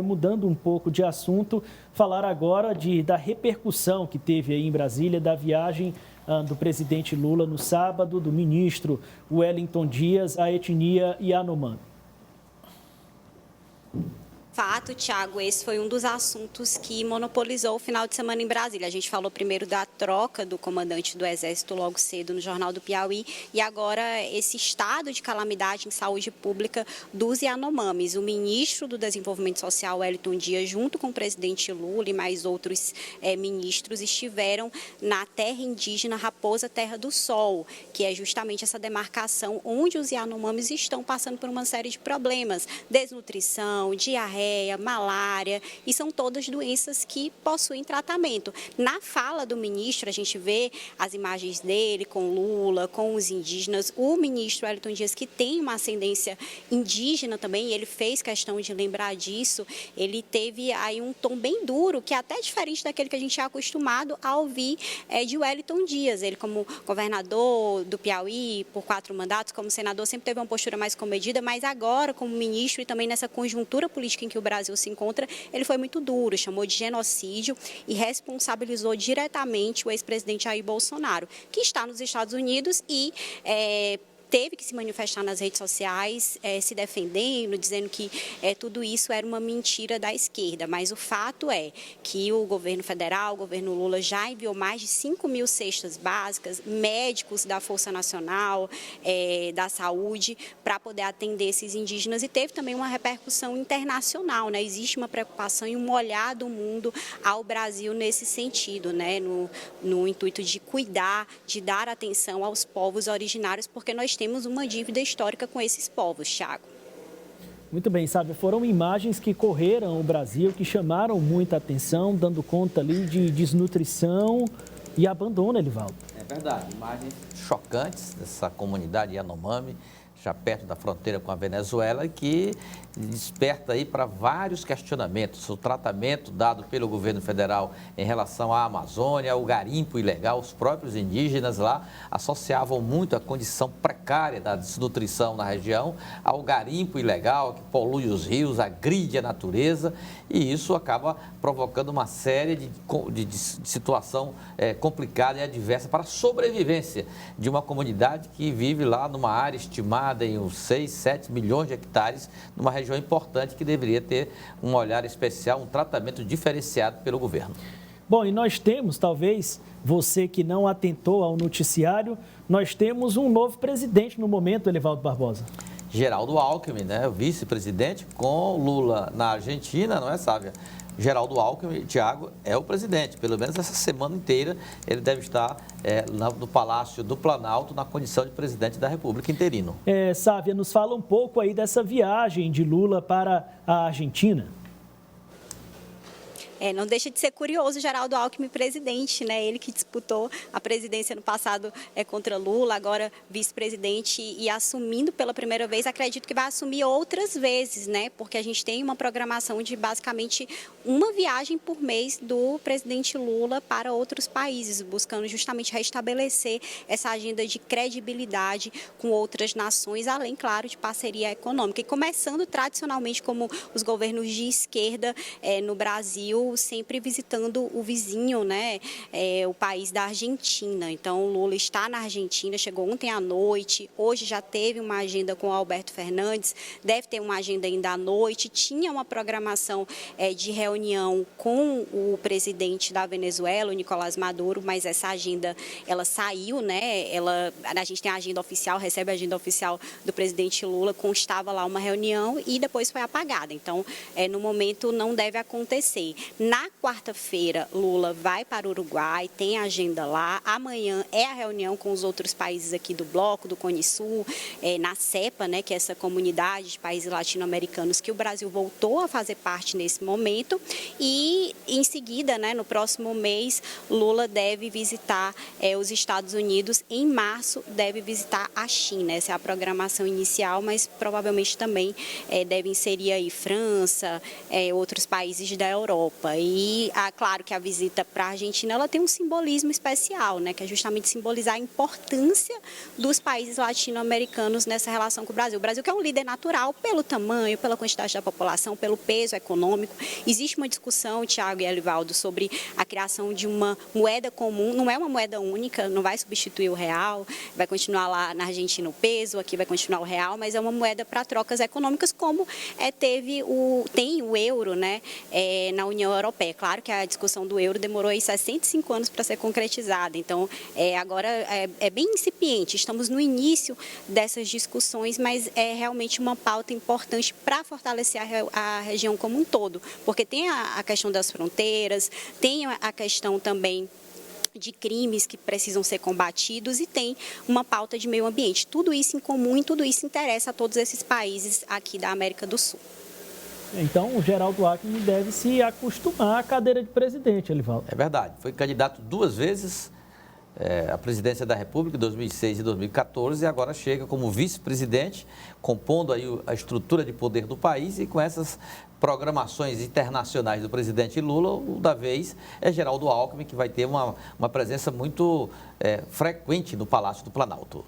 Mudando um pouco de assunto, falar agora da repercussão que teve aí em Brasília da viagem do presidente Lula no sábado, do ministro Wellington Dias à etnia Yanomami. Fato, Thiago, esse foi um dos assuntos que monopolizou o final de semana em Brasília. A gente falou primeiro da troca do comandante do Exército logo cedo no Jornal do Piauí e agora esse estado de calamidade em saúde pública dos Yanomamis. O ministro do Desenvolvimento Social, Wellington Dias, junto com o presidente Lula e mais outros ministros, estiveram na terra indígena Raposa Terra do Sol, que é justamente essa demarcação onde os Yanomamis estão passando por uma série de problemas, desnutrição, diarreia, malária, e são todas doenças que possuem tratamento. Na fala do ministro, a gente vê as imagens dele com Lula, com os indígenas, o ministro Wellington Dias, que tem uma ascendência indígena também, e ele fez questão de lembrar disso, ele teve aí um tom bem duro, que é até diferente daquele que a gente é acostumado a ouvir de Wellington Dias. Ele, como governador do Piauí por 4 mandatos, como senador, sempre teve uma postura mais comedida, mas agora, como ministro e também nessa conjuntura política em que o Brasil se encontra, ele foi muito duro, chamou de genocídio e responsabilizou diretamente o ex-presidente Jair Bolsonaro, que está nos Estados Unidos e teve que se manifestar nas redes sociais, se defendendo, dizendo que tudo isso era uma mentira da esquerda. Mas o fato é que o governo federal, o governo Lula, já enviou mais de 5.000 cestas básicas, médicos da Força Nacional, da Saúde, para poder atender esses indígenas. E teve também uma repercussão internacional, né? Existe uma preocupação e um olhar do mundo ao Brasil nesse sentido, né? No intuito de cuidar, de dar atenção aos povos originários, porque nós temos uma dívida histórica com esses povos, Thiago. Muito bem, sabe, foram imagens que correram o Brasil, que chamaram muita atenção, dando conta ali de desnutrição e abandono, Elivaldo. É verdade, imagens chocantes dessa comunidade Yanomami, já perto da fronteira com a Venezuela, que desperta aí para vários questionamentos. O tratamento dado pelo governo federal em relação à Amazônia, o garimpo ilegal, os próprios indígenas lá associavam muito a condição precária da desnutrição na região ao garimpo ilegal, que polui os rios, agride a natureza, e isso acaba provocando uma série de situação complicada e adversa para a sobrevivência de uma comunidade que vive lá numa área estimada em uns 6, 7 milhões de hectares, numa região importante que deveria ter um olhar especial, um tratamento diferenciado pelo governo. Bom, e nós temos, talvez, você que não atentou ao noticiário, nós temos um novo presidente no momento, Elivaldo Barbosa. Geraldo Alckmin, né, o vice-presidente, com Lula na Argentina, não é, Sávia? Geraldo Alckmin, Thiago, é o presidente. Pelo menos essa semana inteira ele deve estar no Palácio do Planalto na condição de presidente da República interino. Sávia, nos fala um pouco aí dessa viagem de Lula para a Argentina. Não deixa de ser curioso Geraldo Alckmin presidente, né? Ele que disputou a presidência no passado contra Lula, agora vice-presidente e assumindo pela primeira vez, acredito que vai assumir outras vezes, né? Porque a gente tem uma programação de basicamente uma viagem por mês do presidente Lula para outros países, buscando justamente restabelecer essa agenda de credibilidade com outras nações, além, claro, de parceria econômica. E começando tradicionalmente como os governos de esquerda no Brasil, sempre visitando o vizinho, né, o país da Argentina. Então, o Lula está na Argentina, chegou ontem à noite, hoje já teve uma agenda com o Alberto Fernandes, deve ter uma agenda ainda à noite, tinha uma programação de reunião com o presidente da Venezuela, o Nicolás Maduro, mas essa agenda, ela saiu, né, a gente tem a agenda oficial, recebe a agenda oficial do presidente Lula, constava lá uma reunião e depois foi apagada. Então, no momento, não deve acontecer. Na quarta-feira, Lula vai para o Uruguai, tem a agenda lá. Amanhã é a reunião com os outros países aqui do bloco, do Cone Sul, na CEPA, né, que é essa comunidade de países latino-americanos que o Brasil voltou a fazer parte nesse momento. E, em seguida, né, no próximo mês, Lula deve visitar os Estados Unidos. Em março, deve visitar a China. Essa é a programação inicial, mas provavelmente também deve inserir aí França, outros países da Europa. Europa. E, claro que a visita para a Argentina ela tem um simbolismo especial, né, que é justamente simbolizar a importância dos países latino-americanos nessa relação com o Brasil. O Brasil que é um líder natural pelo tamanho, pela quantidade da população, pelo peso econômico. Existe uma discussão, Tiago e Elivaldo, sobre a criação de uma moeda comum. Não é uma moeda única, não vai substituir o real, vai continuar lá na Argentina o peso, aqui vai continuar o real, mas é uma moeda para trocas econômicas, como tem o euro, né, na União Europeia. Claro que a discussão do euro demorou aí 65 anos para ser concretizada, então agora é bem incipiente, estamos no início dessas discussões, mas é realmente uma pauta importante para fortalecer a região como um todo, porque tem a questão das fronteiras, tem a questão também de crimes que precisam ser combatidos e tem uma pauta de meio ambiente. Tudo isso em comum e tudo isso interessa a todos esses países aqui da América do Sul. Então, o Geraldo Alckmin deve se acostumar à cadeira de presidente, Elivaldo. É verdade. Foi candidato 2 vezes à presidência da República, em 2006 e 2014, e agora chega como vice-presidente, compondo aí a estrutura de poder do país, e com essas programações internacionais do presidente Lula, o da vez é Geraldo Alckmin, que vai ter uma presença muito frequente no Palácio do Planalto.